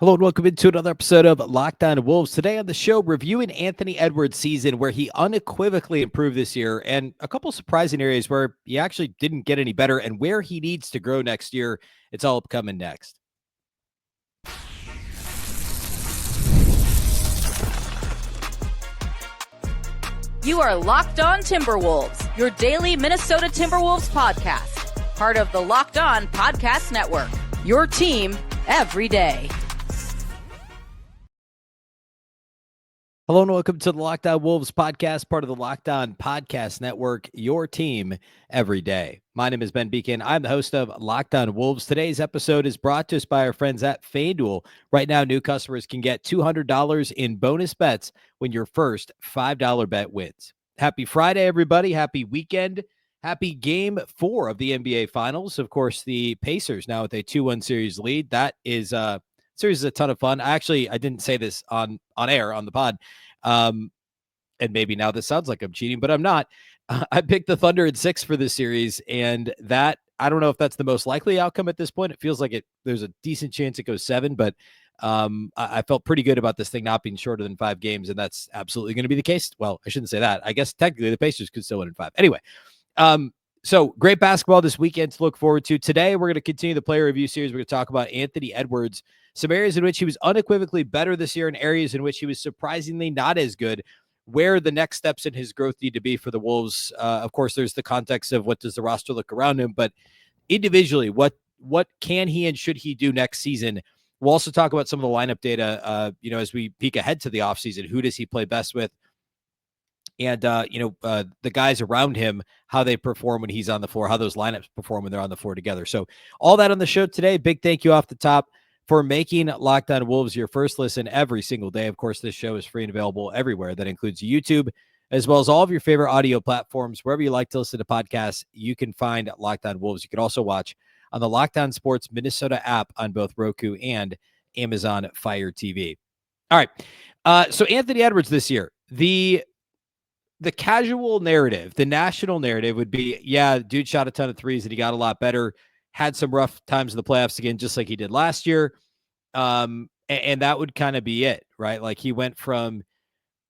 Hello and welcome into another episode of Locked On Wolves. Today on the show, reviewing Anthony Edwards' season where he unequivocally improved this year and a couple surprising areas where he actually didn't get any better and where he needs to grow next year. It's all coming next. You are Locked On Timberwolves, your daily Minnesota Timberwolves podcast. Part of the Locked On Podcast Network, your team every day. Hello and welcome to the Locked On Wolves podcast, part of the Locked On Podcast Network, your team every day. My name is Ben Beecken. I'm the host of Locked On Wolves. Today's episode is brought to us by our friends at FanDuel. Right now, new customers can get $200 in bonus bets when your first $5 bet wins. Happy Friday, everybody. Happy weekend. Happy Game 4 of the NBA Finals. Of course, the Pacers now with a 2-1 series lead. That is series is a ton of fun. I didn't say this on air on the pod. And maybe now this sounds like I'm cheating, but I'm not. I picked the Thunder in 6 for this series, and that I don't know if that's the most likely outcome at this point. It feels like there's a decent chance it goes 7, but I felt pretty good about this thing not being shorter than 5 games, and that's absolutely going to be the case. Well, I shouldn't say that. I guess technically the Pacers could still win in 5. Anyway, so great basketball this weekend to look forward to. Today, we're going to continue the player review series. We're going to talk about Anthony Edwards, some areas in which he was unequivocally better this year and areas in which he was surprisingly not as good, where the next steps in his growth need to be for the Wolves. Of course, there's the context of what does the roster look around him, but individually, what can he and should he do next season? We'll also talk about some of the lineup data, as we peek ahead to the offseason. Who does he play best with? And, the guys around him, how they perform when he's on the floor, how those lineups perform when they're on the floor together. So all that on the show today. Big thank you off the top for making Locked On Wolves your first listen every single day. Of course, this show is free and available everywhere. That includes YouTube, as well as all of your favorite audio platforms. Wherever you like to listen to podcasts, you can find Locked On Wolves. You can also watch on the Locked On Sports Minnesota app on both Roku and Amazon Fire TV. All right. So Anthony Edwards this year, the casual narrative, the national narrative would be, yeah, dude shot a ton of threes and he got a lot better, had some rough times in the playoffs again, just like he did last year. And that would kind of be it, right? Like he went from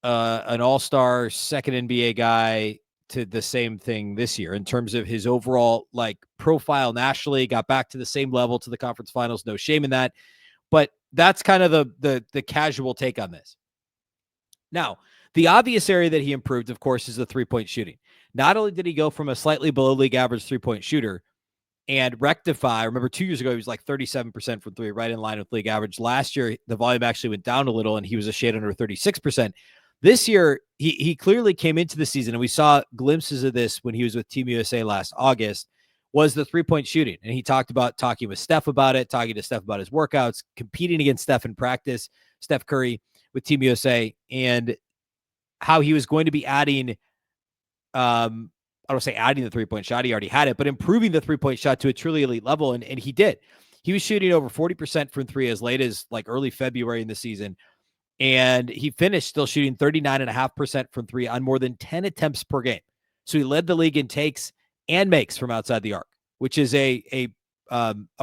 an all-star second NBA guy to the same thing this year in terms of his overall profile nationally, got back to the same level to the conference finals. No shame in that. But that's kind of the casual take on this. Now, the obvious area that he improved, of course, is the three-point shooting. Not only did he go from a slightly below league average three-point shooter and rectify, remember 2 years ago, he was like 37% from three, right in line with league average. Last year, the volume actually went down a little, and he was a shade under 36%. This year, he clearly came into the season, and we saw glimpses of this when he was with Team USA last August, was the three-point shooting. And he talked about talking with Steph about it, talking to Steph about his workouts, competing against Steph in practice, Steph Curry with Team USA, and how he was going to be adding, I don't say adding the three-point shot, he already had it, but improving the three-point shot to a truly elite level, and he did. He was shooting over 40% from three as late as early February in the season, and he finished still shooting 39.5% from three on more than 10 attempts per game. So he led the league in takes and makes from outside the arc, which is a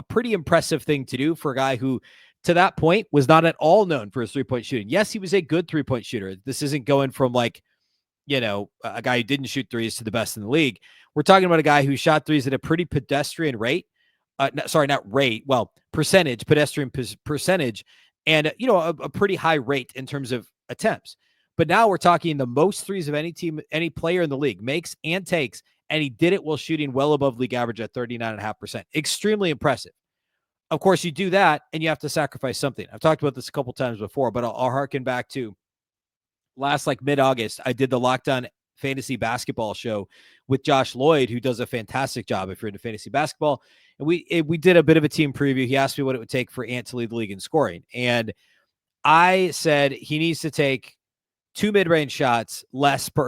pretty impressive thing to do for a guy who, to that point, was not at all known for his three-point shooting. Yes, he was a good three-point shooter. This isn't going from a guy who didn't shoot threes to the best in the league. We're talking about a guy who shot threes at a pretty pedestrian rate. Pedestrian percentage, and a pretty high rate in terms of attempts. But now we're talking the most threes of any team, any player in the league makes and takes, and he did it while shooting well above league average at 39.5%. Extremely impressive. Of course, you do that, and you have to sacrifice something. I've talked about this a couple times before, but I'll harken back to last mid-August. I did the Locked On Fantasy Basketball show with Josh Lloyd, who does a fantastic job if you're into fantasy basketball. And we did a bit of a team preview. He asked me what it would take for Ant to lead the league in scoring. And I said he needs to take two mid-range shots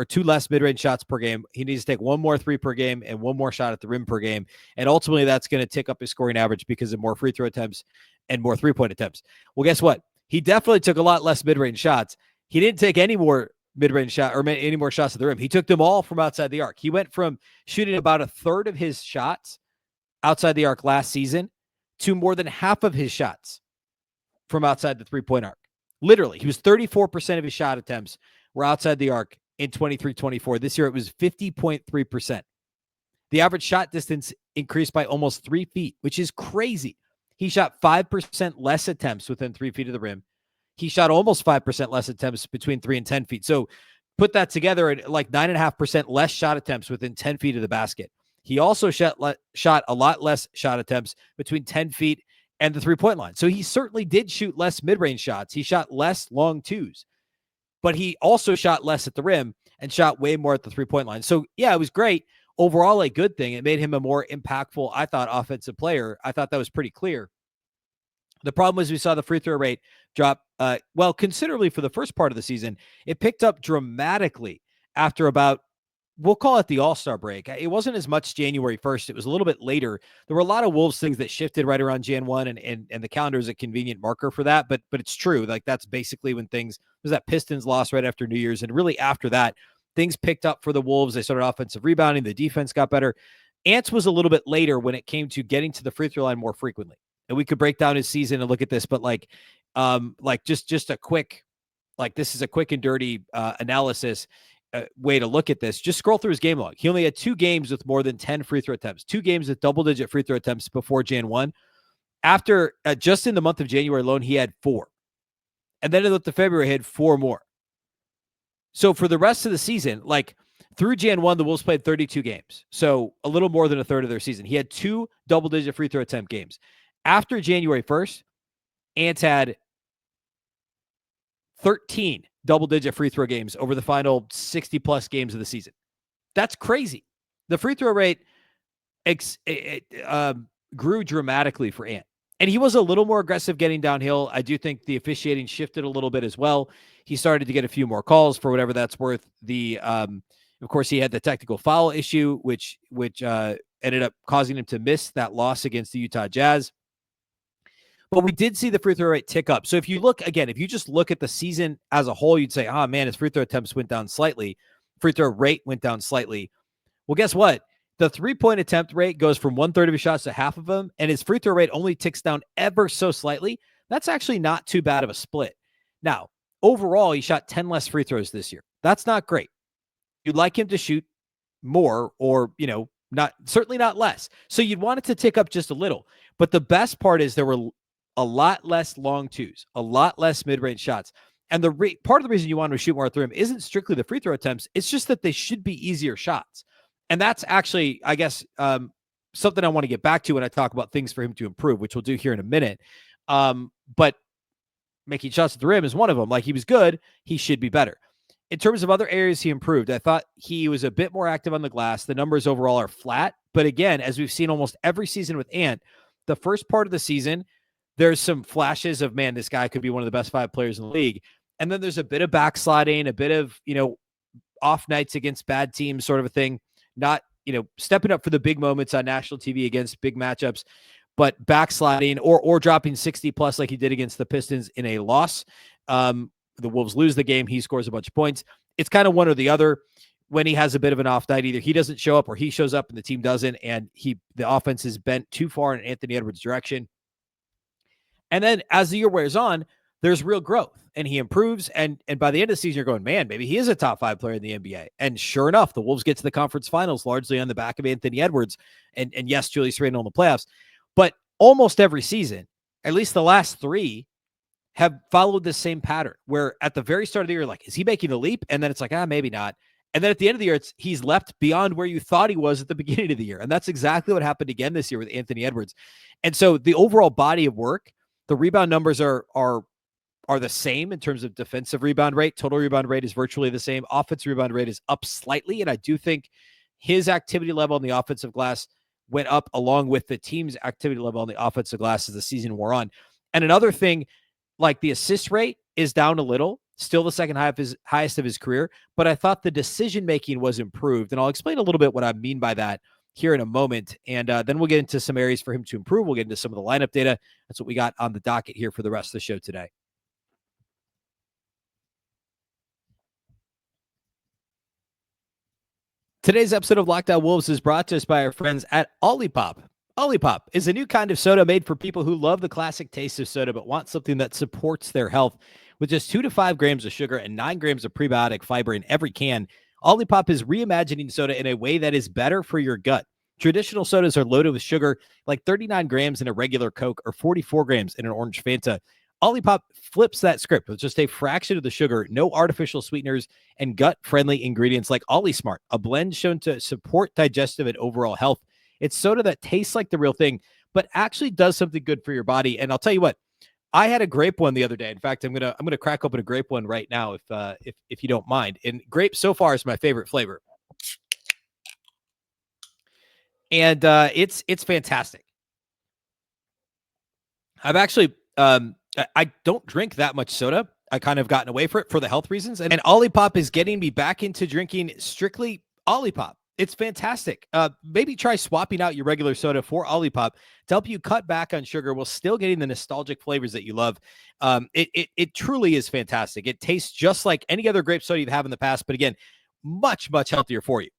two less mid-range shots per game. He needs to take one more three per game and one more shot at the rim per game. And ultimately that's going to tick up his scoring average because of more free throw attempts and more three-point attempts. Well, guess what? He definitely took a lot less mid-range shots. He didn't take any more mid-range shot or any more shots at the rim. He took them all from outside the arc. He went from shooting about a third of his shots outside the arc last season to more than half of his shots from outside the three-point arc. Literally, he was 34% of his shot attempts were outside the arc in 23-24. This year, it was 50.3%. The average shot distance increased by almost 3 feet, which is crazy. He shot 5% less attempts within 3 feet of the rim. He shot almost 5% less attempts between 3 and 10 feet. So put that together at like 9.5% less shot attempts within 10 feet of the basket. He also shot a lot less shot attempts between 10 feet and the three-point line. So he certainly did shoot less mid-range shots. He shot less long twos, but he also shot less at the rim and shot way more at the three-point line. So yeah, it was great. Overall, a good thing. It made him a more impactful, I thought, offensive player. I thought that was pretty clear. The problem was we saw the free throw rate drop, considerably for the first part of the season. It picked up dramatically after about, we'll call it the All-Star break. It wasn't as much January 1st. It was a little bit later. There were a lot of Wolves things that shifted right around Jan 1, and the calendar is a convenient marker for that. But it's true. Like, that's basically when things, there's that Pistons loss right after New Year's. And really after that, things picked up for the Wolves. They started offensive rebounding. The defense got better. Ants was a little bit later when it came to getting to the free throw line more frequently. And we could break down his season and look at this, but just a quick, this is a quick and dirty analysis way to look at this. Just scroll through his game log. He only had 2 games with more than 10 free throw attempts, 2 games with double-digit free throw attempts before Jan 1. After, just in the month of January alone, he had 4. And then in the month of February, he had 4 more. So for the rest of the season, through Jan 1, the Wolves played 32 games. So a little more than a third of their season. He had 2 double-digit free throw attempt games. After January 1st, Ants had 13 double-digit free throw games over the final 60-plus games of the season. That's crazy. The free throw rate grew dramatically for Ant. And he was a little more aggressive getting downhill. I do think the officiating shifted a little bit as well. He started to get a few more calls for whatever that's worth. Of course, he had the technical foul issue, which ended up causing him to miss that loss against the Utah Jazz. But we did see the free throw rate tick up. So if you just look at the season as a whole, you'd say, oh man, his free throw attempts went down slightly. Free throw rate went down slightly. Well, guess what? The 3-point attempt rate goes from 1/3 of his shots to half of them, and his free throw rate only ticks down ever so slightly. That's actually not too bad of a split. Now, overall, he shot 10 less free throws this year. That's not great. You'd like him to shoot more, or, certainly not less. So you'd want it to tick up just a little. But the best part is there were a lot less long twos, a lot less mid-range shots. And part of the reason you want to shoot more at the rim isn't strictly the free throw attempts. It's just that they should be easier shots. And that's actually, I guess, something I want to get back to when I talk about things for him to improve, which we'll do here in a minute. But making shots at the rim is one of them. He was good. He should be better. In terms of other areas he improved, I thought he was a bit more active on the glass. The numbers overall are flat. But again, as we've seen almost every season with Ant, the first part of the season, there's some flashes of, man, this guy could be one of the best 5 players in the league. And then there's a bit of backsliding, a bit of, off nights against bad teams sort of a thing. Not, stepping up for the big moments on national TV against big matchups, but backsliding or dropping 60 plus like he did against the Pistons in a loss. The Wolves lose the game. He scores a bunch of points. It's kind of one or the other. When he has a bit of an off night, either he doesn't show up or he shows up and the team doesn't. And the offense is bent too far in Anthony Edwards' direction. And then as the year wears on, there's real growth and he improves. And by the end of the season, you're going, man, maybe he is a top 5 player in the NBA. And sure enough, the Wolves get to the conference finals largely on the back of Anthony Edwards. And yes, Julius Randle in the playoffs. But almost every season, at least the last 3, have followed the same pattern where at the very start of the year, is he making a leap? And then it's maybe not. And then at the end of the year, he's leapt beyond where you thought he was at the beginning of the year. And that's exactly what happened again this year with Anthony Edwards. And so the overall body of work, the rebound numbers are the same in terms of defensive rebound rate. Total rebound rate is virtually the same. Offensive rebound rate is up slightly. And I do think his activity level on the offensive glass went up along with the team's activity level on the offensive glass as the season wore on. And another thing, the assist rate is down a little, still the second highest of his career, but I thought the decision-making was improved. And I'll explain a little bit what I mean by that here in a moment. And then we'll get into some areas for him to improve. We'll get into some of the lineup data. That's what we got on the docket here for the rest of the show today. Today's episode of Locked On Wolves is brought to us by our friends at OLIPOP. OLIPOP is a new kind of soda made for people who love the classic taste of soda but want something that supports their health. With just 2 to 5 grams of sugar and 9 grams of prebiotic fiber in every can, OLIPOP is reimagining soda in a way that is better for your gut. Traditional sodas are loaded with sugar, like 39 grams in a regular Coke or 44 grams in an orange Fanta. OLIPOP flips that script with just a fraction of the sugar, no artificial sweeteners, and gut-friendly ingredients like OliSmart, a blend shown to support digestive and overall health. It's soda that tastes like the real thing, but actually does something good for your body. And I'll tell you what, I had a grape one the other day. In fact, I'm gonna crack open a grape one right now, if you don't mind. And grape so far is my favorite flavor, and it's fantastic. I've actually I don't drink that much soda. I kind of gotten away for the health reasons, and OLIPOP is getting me back into drinking strictly OLIPOP. It's fantastic. Maybe try swapping out your regular soda for OLIPOP to help you cut back on sugar while still getting the nostalgic flavors that you love. It truly is fantastic. It tastes just like any other grape soda you'd have in the past, but again, much, much healthier for you.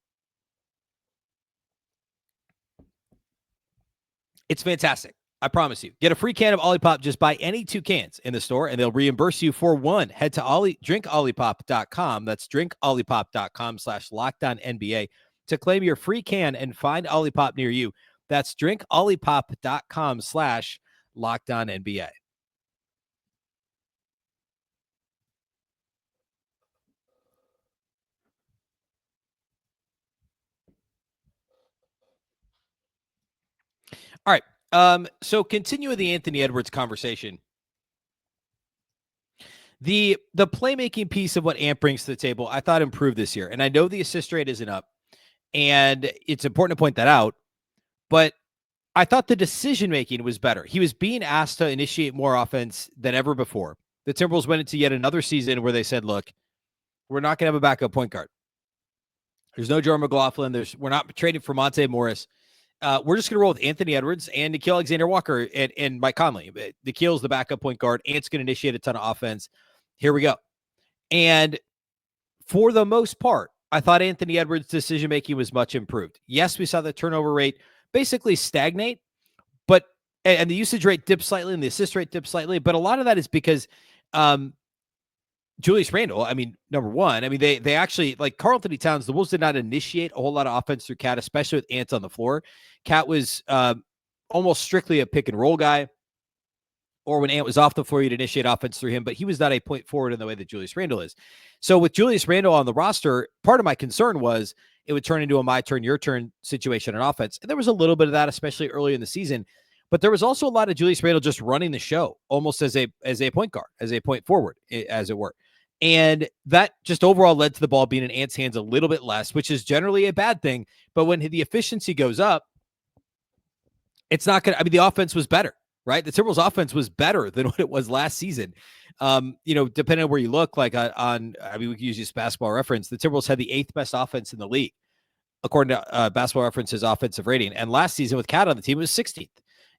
It's fantastic. I promise you. Get a free can of OLIPOP. Just buy any 2 cans in the store, and they'll reimburse you for 1. Head to drinkolipop.com. That's drinkolipop.com/LockedOnNBA to claim your free can and find OLIPOP near you. That's drinkolipop.com/LockedOnNBA. All right. So continuing the Anthony Edwards conversation. The playmaking piece of what Ant brings to the table, I thought improved this year. And I know the assist rate isn't up, and it's important to point that out. But I thought the decision-making was better. He was being asked to initiate more offense than ever before. The Timberwolves went into yet another season where they said, look, we're not going to have a backup point guard. There's no Jordan McLaughlin. We're not trading for Monte Morris. We're just going to roll with Anthony Edwards and Nickeil Alexander-Walker and Mike Conley. Nickeil's the backup point guard. Ant's going to initiate a ton of offense. Here we go. And for the most part, I thought Anthony Edwards' decision-making was much improved. Yes, we saw the turnover rate basically stagnate, but and the usage rate dipped slightly and the assist rate dipped slightly, but a lot of that is because Julius Randle, I mean, number one, I mean, they actually, like Karl-Anthony Towns, the Wolves did not initiate a whole lot of offense through Cat, especially with Ant on the floor. Cat was almost strictly a pick and roll guy, or when Ant was off the floor, you'd initiate offense through him, but he was not a point forward in the way that Julius Randle is. So with Julius Randle on the roster, part of my concern was it would turn into a my turn, your turn situation on offense. And there was a little bit of that, especially early in the season. But there was also a lot of Julius Randle just running the show, almost as a point guard, as a point forward, as it were. And that just overall led to the ball being in Ant's hands a little bit less, which is generally a bad thing. But when the efficiency goes up, it's not going to, I mean, the offense was better, right? The Timberwolves offense was better than what it was last season. Depending on where you look, like I mean, we can use this Basketball Reference. The Timberwolves had the 8th best offense in the league, according to Basketball Reference's offensive rating. And last season with Cat on the team, it was 16th.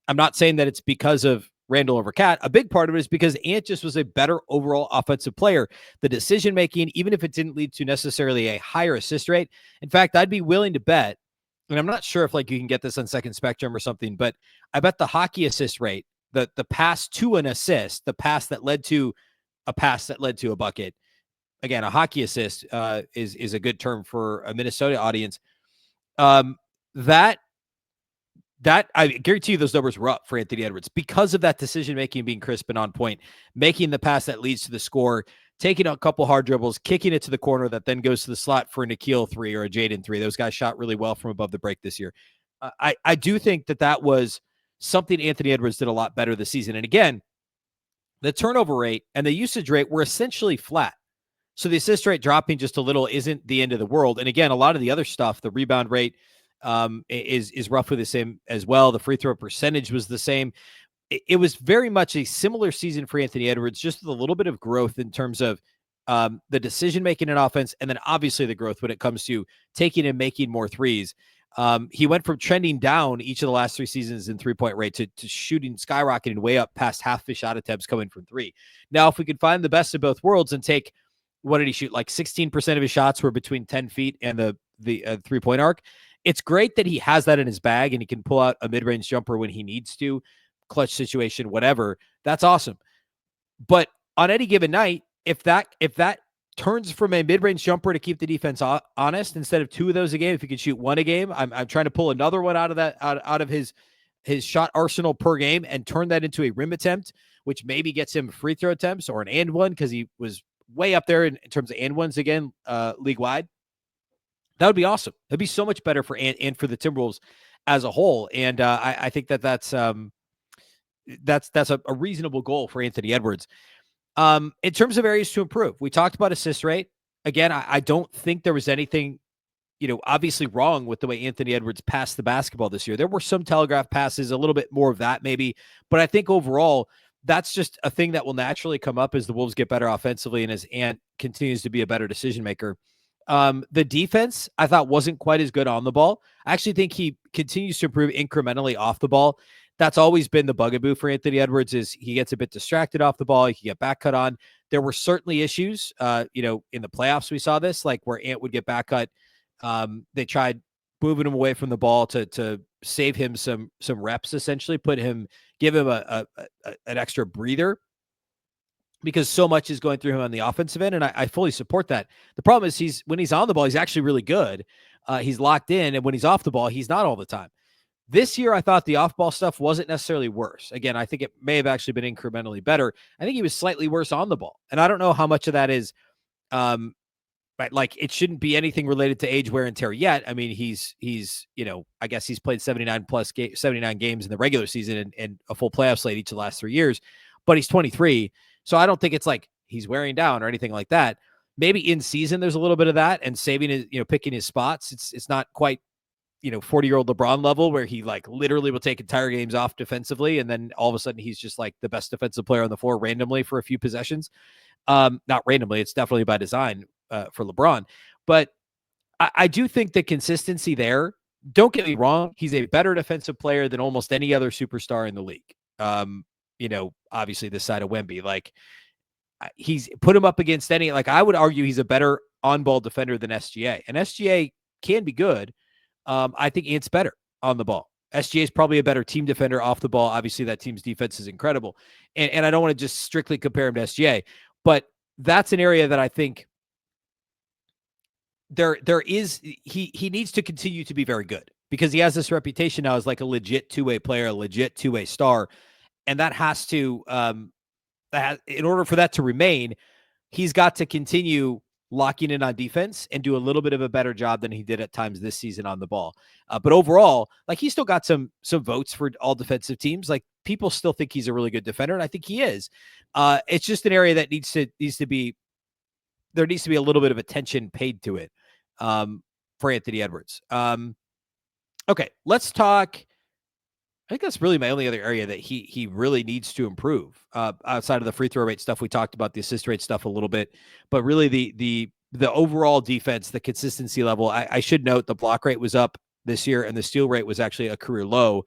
I'm not saying that it's because of Randle over Cat. A big part of it is because Ant just was a better overall offensive player. The decision-making, even if it didn't lead to necessarily a higher assist rate. In fact, I'd be willing to bet, and I'm not sure if like you can get this on Second Spectrum or something, but I bet the hockey assist rate, the pass to an assist, the pass that led to a pass that led to a bucket. Again, a hockey assist is a good term for a Minnesota audience. That I guarantee you those numbers were up for Anthony Edwards because of that decision-making being crisp and on point, making the pass that leads to the score, taking a couple hard dribbles, kicking it to the corner that then goes to the slot for a Nickeil 3 or a Jaden 3. Those guys shot really well from above the break this year. I do think that was something Anthony Edwards did a lot better this season. And again, the turnover rate and the usage rate were essentially flat. So the assist rate dropping just a little isn't the end of the world. And again, a lot of the other stuff, the rebound rate, is roughly the same as well. The free throw percentage was the same. It was very much a similar season for Anthony Edwards, just with a little bit of growth in terms of the decision-making in offense, and then obviously the growth when it comes to taking and making more threes. He went from trending down each of the last 3 seasons in three-point rate to shooting, skyrocketing way up past half his shot attempts coming from 3. Now, if we could find the best of both worlds and take, what did he shoot? Like 16% of his shots were between 10 feet and the the 3-point arc. It's great that he has that in his bag and he can pull out a mid-range jumper when he needs to, clutch situation, whatever. That's awesome. But on any given night, if that turns from a mid-range jumper to keep the defense honest, instead of 2 of those a game, if you can shoot 1 a game, I'm trying to pull another one out of his shot arsenal per game and turn that into a rim attempt, which maybe gets him free throw attempts or an and one, because he was way up there in terms of and ones again, league wide. That would be awesome. That'd be so much better for and for the Timberwolves as a whole. And I think that's a reasonable goal for Anthony Edwards. In terms of areas to improve, we talked about assist rate. Again, I don't think there was anything, obviously wrong with the way Anthony Edwards passed the basketball this year. There were some telegraph passes, a little bit more of that maybe, but I think overall, that's just a thing that will naturally come up as the Wolves get better offensively and as Ant continues to be a better decision maker. The defense, I thought, wasn't quite as good on the ball. I actually think he continues to improve incrementally off the ball. That's always been the bugaboo for Anthony Edwards, is he gets a bit distracted off the ball. He can get back cut on. There were certainly issues, in the playoffs. We saw this, like where Ant would get back cut. They tried moving him away from the ball to save him some reps, essentially give him an extra breather, because so much is going through him on the offensive end. And I fully support that. The problem is when he's on the ball, he's actually really good. He's locked in. And when he's off the ball, he's not all the time. This year, I thought the off-ball stuff wasn't necessarily worse. Again, I think it may have actually been incrementally better. I think he was slightly worse on the ball. And I don't know how much of that is, like, it shouldn't be anything related to age, wear, and tear yet. I mean, he's I guess he's played 79 games in the regular season and a full playoff slate each of the last 3 years, but he's 23. So I don't think it's like he's wearing down or anything like that. Maybe in season, there's a little bit of that, and saving his, picking his spots. It's not quite, 40-year-old LeBron level where he like literally will take entire games off defensively. And then all of a sudden he's just like the best defensive player on the floor randomly for a few possessions. Not randomly. It's definitely by design for LeBron, but I do think the consistency there, don't get me wrong. He's a better defensive player than almost any other superstar in the league. Obviously this side of Wemby, like he's put him up against I would argue he's a better on-ball defender than SGA, and SGA can be good. I think Ant's better on the ball. SGA is probably a better team defender off the ball. Obviously, that team's defense is incredible. And I don't want to just strictly compare him to SGA, but that's an area that I think he needs to continue to be very good, because he has this reputation now as like a legit two-way player, a legit two-way star. And that has to, in order for that to remain, he's got to continue locking in on defense and do a little bit of a better job than he did at times this season on the ball. But overall, like, he's still got some votes for all defensive teams. Like, people still think he's a really good defender, and I think he is. It's just an area that needs to be a little bit of attention paid to it for Anthony Edwards. Okay, let's talk. I think that's really my only other area that he really needs to improve, outside of the free throw rate stuff. We talked about the assist rate stuff a little bit, but really the overall defense, the consistency level. I should note the block rate was up this year, and the steal rate was actually a career low,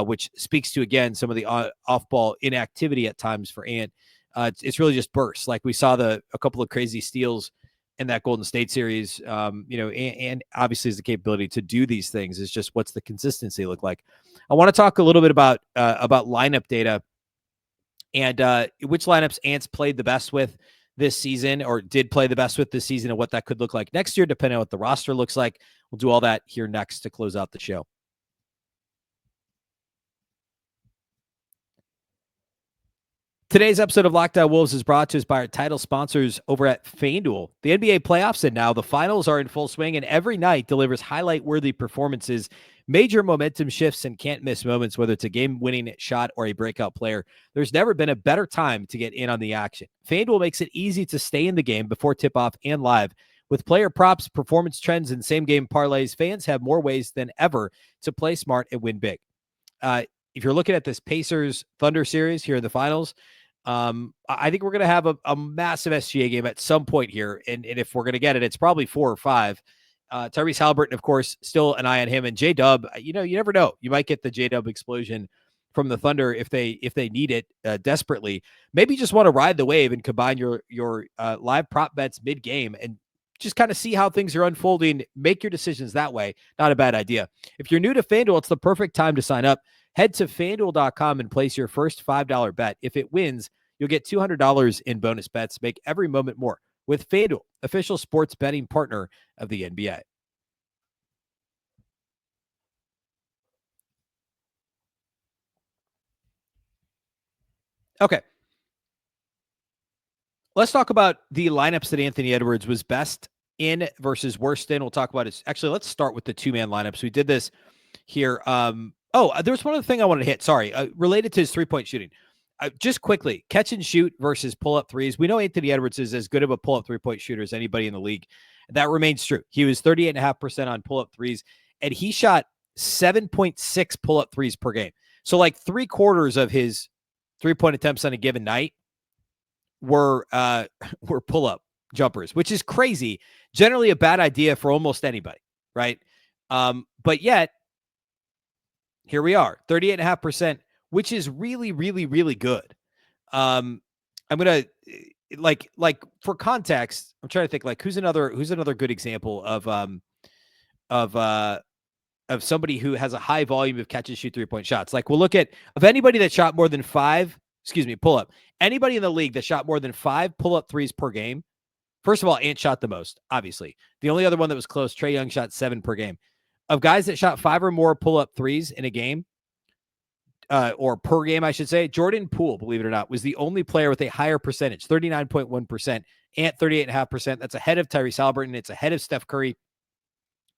which speaks to, again, some of the off-ball inactivity at times for Ant. It's really just bursts. Like we saw a couple of crazy steals in that Golden State series, and obviously has the capability to do these things. It's just, what's the consistency look like? I want to talk a little bit about lineup data and which lineups Ant's played the best with this season, or did play the best with this season, and what that could look like next year, depending on what the roster looks like. We'll do all that here next to close out the show. Today's episode of Locked On Wolves is brought to us by our title sponsors over at FanDuel. The NBA playoffs and now the finals are in full swing, and every night delivers highlight-worthy performances, major momentum shifts, and can't-miss moments, whether it's a game-winning shot or a breakout player. There's never been a better time to get in on the action. FanDuel makes it easy to stay in the game before tip-off and live. With player props, performance trends, and same-game parlays, fans have more ways than ever to play smart and win big. If you're looking at this Pacers-Thunder series here in the finals, I think we're going to have a massive SGA game at some point here. And if we're going to get it, it's probably 4 or 5. Tyrese Haliburton, of course, still an eye on him. And J-Dub, you never know. You might get the J-Dub explosion from the Thunder if they need it desperately. Maybe just want to ride the wave and combine your live prop bets mid-game and just kind of see how things are unfolding. Make your decisions that way. Not a bad idea. If you're new to FanDuel, it's the perfect time to sign up. Head to FanDuel.com and place your first $5 bet. If it wins, you'll get $200 in bonus bets. Make every moment more with FanDuel, official sports betting partner of the NBA. Okay. Let's talk about the lineups that Anthony Edwards was best in versus worst in. We'll talk about it. Actually, let's start with the two-man lineups. We did this here. There's one other thing I wanted to hit. Sorry, related to his three-point shooting. Just quickly, catch and shoot versus pull-up threes. We know Anthony Edwards is as good of a pull-up three-point shooter as anybody in the league. That remains true. He was 38.5% on pull-up threes, and he shot 7.6 pull-up threes per game. So like 3/4 of his three-point attempts on a given night were pull-up jumpers, which is crazy. Generally a bad idea for almost anybody, right? But yet, here we are, 38.5%, which is really, really, really good. I'm gonna like for context, I'm trying to think like who's another good example of somebody who has a high volume of catch and shoot 3-point shots. Like we'll look at of anybody that shot more than pull up. Anybody in the league that shot more than 5 pull-up threes per game. First of all, Ant shot the most, obviously. The only other one that was close, Trae Young shot 7 per game. Of guys that shot 5 or more pull-up threes in a game, or per game, I should say, Jordan Poole, believe it or not, was the only player with a higher percentage, 39.1%. Ant, 38.5%. That's ahead of Tyrese Haliburton. It's ahead of Steph Curry.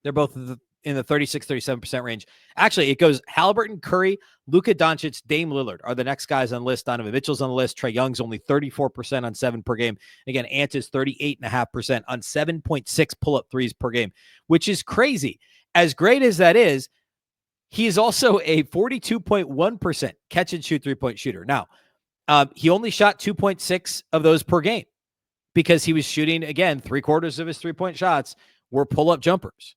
They're both in the 36, 37% range. Actually, it goes Haliburton, Curry, Luka Doncic, Dame Lillard are the next guys on the list. Donovan Mitchell's on the list. Trae Young's only 34% on 7 per game. Again, Ant is 38.5% on 7.6 pull-up threes per game, which is crazy. As great as that is, he is also a 42.1% catch and shoot 3-point shooter. Now, he only shot 2.6 of those per game because he was shooting, again, 3/4 of his 3-point shots were pull-up jumpers.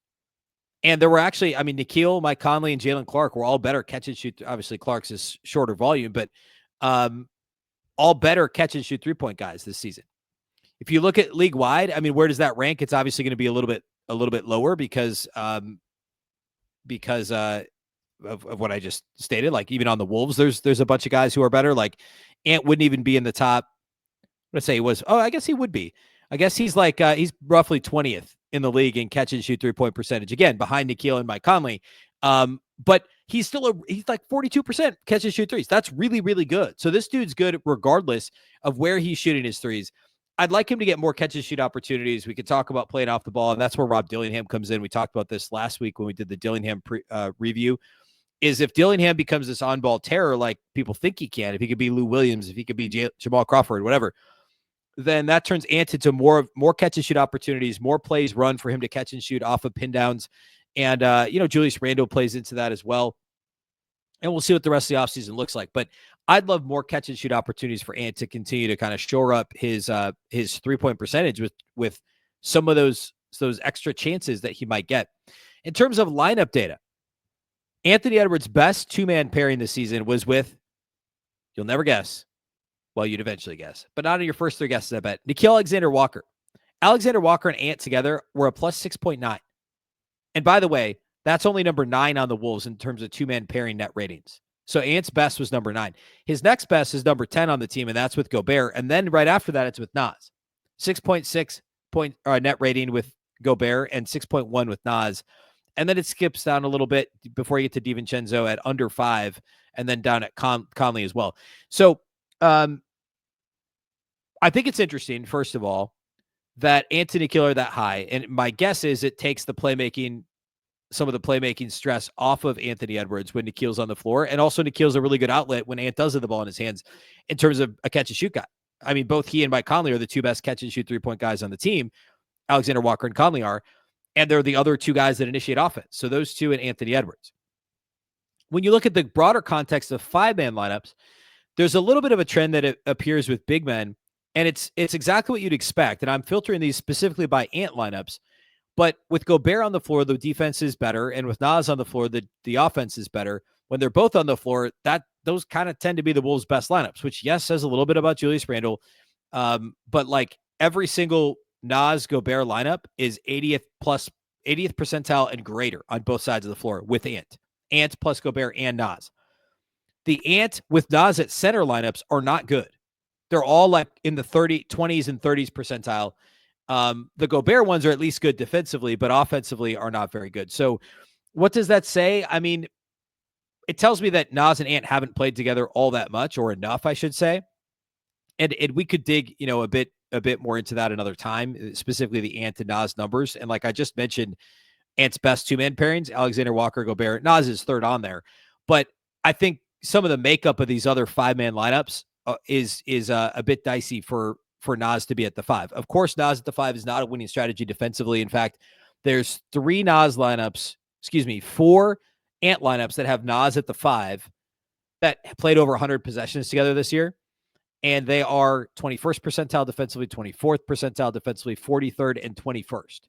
And there were actually, Nikhil, Mike Conley, and Jalen Clark were all better catch and shoot. Obviously, Clark's is shorter volume, but all better catch and shoot 3-point guys this season. If you look at league wide, where does that rank? It's obviously going to be a little bit lower because of what I just stated. Like even on the Wolves, there's a bunch of guys who are better. Like Ant wouldn't even be in the top. Let's say he was. Oh, I guess he would be. I guess he's like he's roughly 20th in the league in catch and shoot 3-point percentage. Again, behind Nikhil and Mike Conley. But he's like 42% catch and shoot threes. That's really, really good. So this dude's good regardless of where he's shooting his threes. I'd like him to get more catch and shoot opportunities. We could talk about playing off the ball, and that's where Rob Dillingham comes in. We talked about this last week when we did the Dillingham review. Is if Dillingham becomes this on-ball terror like people think he can, if he could be Lou Williams, if he could be Jamal Crawford, whatever, then that turns Ant into more catch and shoot opportunities, more plays run for him to catch and shoot off of pin downs. And, Julius Randle plays into that as well. And we'll see what the rest of the offseason looks like. But I'd love more catch and shoot opportunities for Ant to continue to kind of shore up his 3-point percentage with some of those extra chances that he might get. In terms of lineup data, Anthony Edwards' best two-man pairing this season was with, you'll never guess, well, you'd eventually guess, but not in your first 3 guesses, I bet, Nickeil Alexander-Walker. Alexander-Walker and Ant together were a plus 6.9. And by the way, that's only number 9 on the Wolves in terms of two-man pairing net ratings. So Ant's best was number 9. His next best is number 10 on the team, and that's with Gobert. And then right after that, it's with Nas. 6.6 point net rating with Gobert and 6.1 with Nas. And then it skips down a little bit before you get to DiVincenzo at under 5, and then down at Conley as well. So I think it's interesting, first of all, that Anthony Nikhil are that high. And my guess is it takes some of the playmaking stress off of Anthony Edwards when Nikhil's on the floor. And also Nikhil's a really good outlet when Ant does have the ball in his hands in terms of a catch and shoot guy. Both he and Mike Conley are the 2 best catch and shoot 3-point guys on the team. Alexander Walker and Conley are. And they're the other 2 guys that initiate offense. So those 2 and Anthony Edwards. When you look at the broader context of 5-man lineups, there's a little bit of a trend that it appears with big men, and it's exactly what you'd expect. And I'm filtering these specifically by Ant lineups. But with Gobert on the floor, the defense is better, and with Nas on the floor, the offense is better. When they're both on the floor, those kind of tend to be the Wolves' best lineups, which yes says a little bit about Julius Randle, but like every single Nas Gobert lineup is 80th percentile and greater on both sides of the floor with Ant. Ant plus Gobert and Nas. The Ant with Nas at center lineups are not good. They're all like in the 20s and 30s percentile. The Gobert ones are at least good defensively, but offensively are not very good. So what does that say? I mean, it tells me that Nas and Ant haven't played together all that much, or enough, I should say. And we could dig, a bit more into that another time, specifically the Ant and Nas numbers. And like I just mentioned, Ant's best two-man pairings, Alexander Walker, Gobert. Nas is third on there. But I think some of the makeup of these other five-man lineups is a bit dicey for Nas to be at the 5. Of course, Nas at the 5 is not a winning strategy defensively. In fact, there's 4 Ant lineups that have Nas at the 5 that played over 100 possessions together this year. And they are 21st percentile defensively, 24th percentile defensively, 43rd and 21st,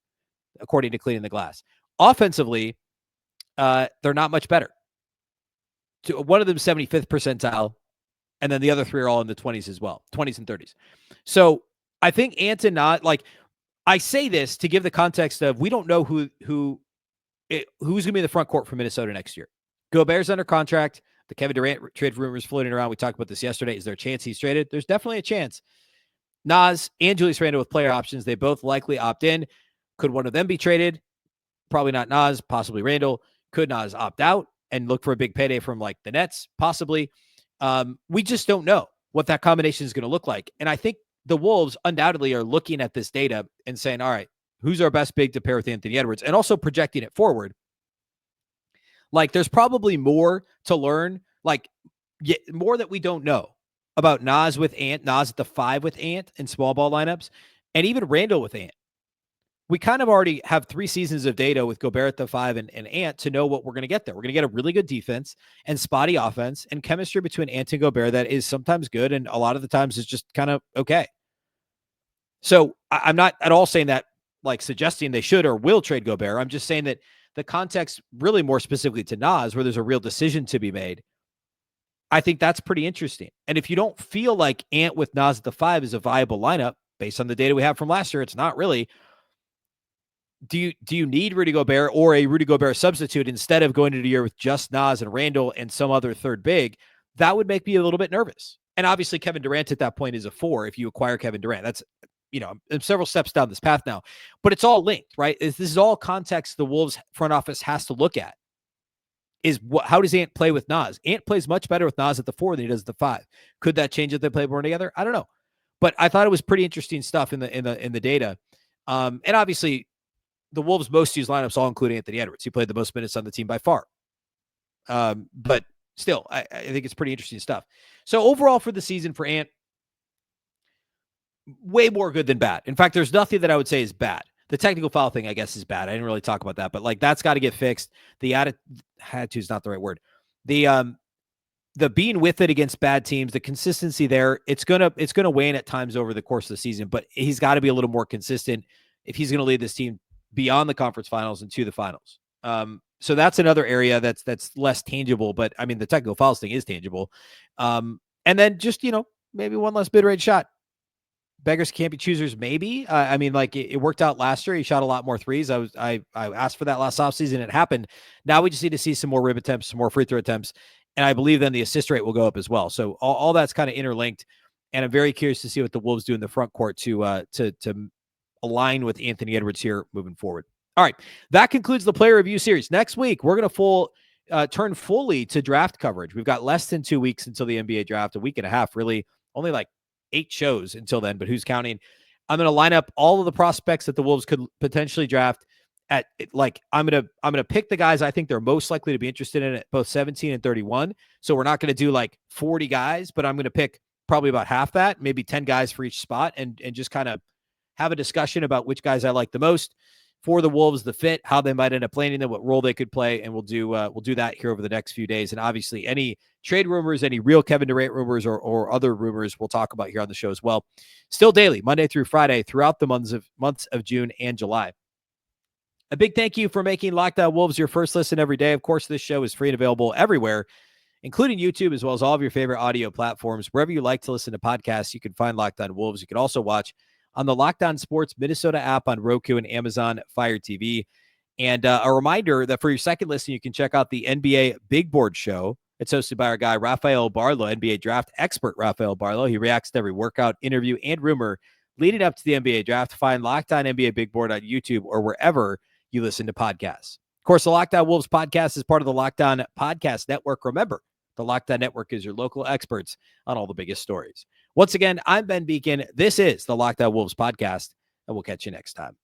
according to Cleaning the Glass. Offensively, they're not much better. One of them 75th percentile, and then the other 3 are all in the 20s as well, 20s and 30s. So I think Ant and Nas, like, I say this to give the context of we don't know who's going to be in the front court for Minnesota next year. Gobert's under contract. The Kevin Durant trade rumors floating around. We talked about this yesterday. Is there a chance he's traded? There's definitely a chance. Nas and Julius Randle with player options. They both likely opt in. Could one of them be traded? Probably not Nas, possibly Randle. Could Nas opt out and look for a big payday from like the Nets? Possibly. We just don't know what that combination is going to look like. And I think the Wolves undoubtedly are looking at this data and saying, all right, who's our best big to pair with Anthony Edwards? And also projecting it forward. Like, there's probably more to learn, like more that we don't know about Nas with Ant, Nas at the 5 with Ant in small ball lineups, and even Randle with Ant. We kind of already have 3 seasons of data with Gobert at the 5 and Ant to know what we're going to get there. We're going to get a really good defense and spotty offense and chemistry between Ant and Gobert that is sometimes good and a lot of the times is just kind of okay. So I'm not at all saying that, like, suggesting they should or will trade Gobert. I'm just saying that the context really more specifically to Nas, where there's a real decision to be made, I think that's pretty interesting. And if you don't feel like Ant with Nas at the 5 is a viable lineup based on the data we have from last year, it's not really. Do you need Rudy Gobert or a Rudy Gobert substitute instead of going into the year with just Nas and Randle and some other third big? That would make me a little bit nervous. And obviously Kevin Durant at that point is a 4 if you acquire Kevin Durant. That's, several steps down this path now, but it's all linked, right? This is all context the Wolves front office has to look at. How does Ant play with Nas? Ant plays much better with Nas at the 4 than he does at the 5. Could that change if they play more together? I don't know, but I thought it was pretty interesting stuff in the data. And obviously, the Wolves' most used lineups all include Anthony Edwards. He played the most minutes on the team by far. But still, I think it's pretty interesting stuff. So overall for the season for Ant, way more good than bad. In fact, there's nothing that I would say is bad. The technical foul thing, I guess, is bad. I didn't really talk about that, but like that's got to get fixed. The attitude is not the right word. The being with it against bad teams, the consistency there, it's gonna wane at times over the course of the season. But he's got to be a little more consistent if he's going to lead this team beyond the conference finals and to the finals. So that's another area that's less tangible. But I mean, the technical fouls thing is tangible. And then just maybe one less mid-range shot. Beggars can't be choosers, maybe. I mean, like it worked out last year. He shot a lot more threes. I asked for that last offseason. It happened. Now we just need to see some more rim attempts, some more free throw attempts. And I believe then the assist rate will go up as well. So all that's kind of interlinked. And I'm very curious to see what the Wolves do in the front court to align with Anthony Edwards here moving forward. All right. That concludes the player review series. Next week, we're going to turn fully to draft coverage. We've got less than 2 weeks until the NBA draft, a week and a half, really. Only like 8 shows until then, but who's counting? I'm going to line up all of the prospects that the Wolves could potentially draft at, like, I'm going to pick the guys I think they're most likely to be interested in at both 17 and 31. So we're not going to do like 40 guys, but I'm going to pick probably about half that, maybe 10 guys for each spot and just kind of have a discussion about which guys I like the most for the Wolves, the fit, how they might end up playing in them, what role they could play. And we'll do that here over the next few days. And obviously any trade rumors, any real Kevin Durant rumors or other rumors we'll talk about here on the show as well. Still daily, Monday through Friday, throughout the months of June and July. A big thank you for making Locked On Wolves your first listen every day. Of course, this show is free and available everywhere, including YouTube, as well as all of your favorite audio platforms. Wherever you like to listen to podcasts, you can find Locked On Wolves. You can also watch on the Locked On Sports Minnesota app on Roku and Amazon Fire TV. And a reminder that for your second listen, you can check out the NBA Big Board Show. It's hosted by our guy, Rafael Barlow, NBA draft expert Rafael Barlow. He reacts to every workout, interview, and rumor leading up to the NBA draft. Find Locked On NBA Big Board on YouTube or wherever you listen to podcasts. Of course, the Locked On Wolves podcast is part of the Locked On Podcast Network. Remember, the Locked On Network is your local experts on all the biggest stories. Once again, I'm Ben Beecken. This is the Locked On Wolves podcast, and we'll catch you next time.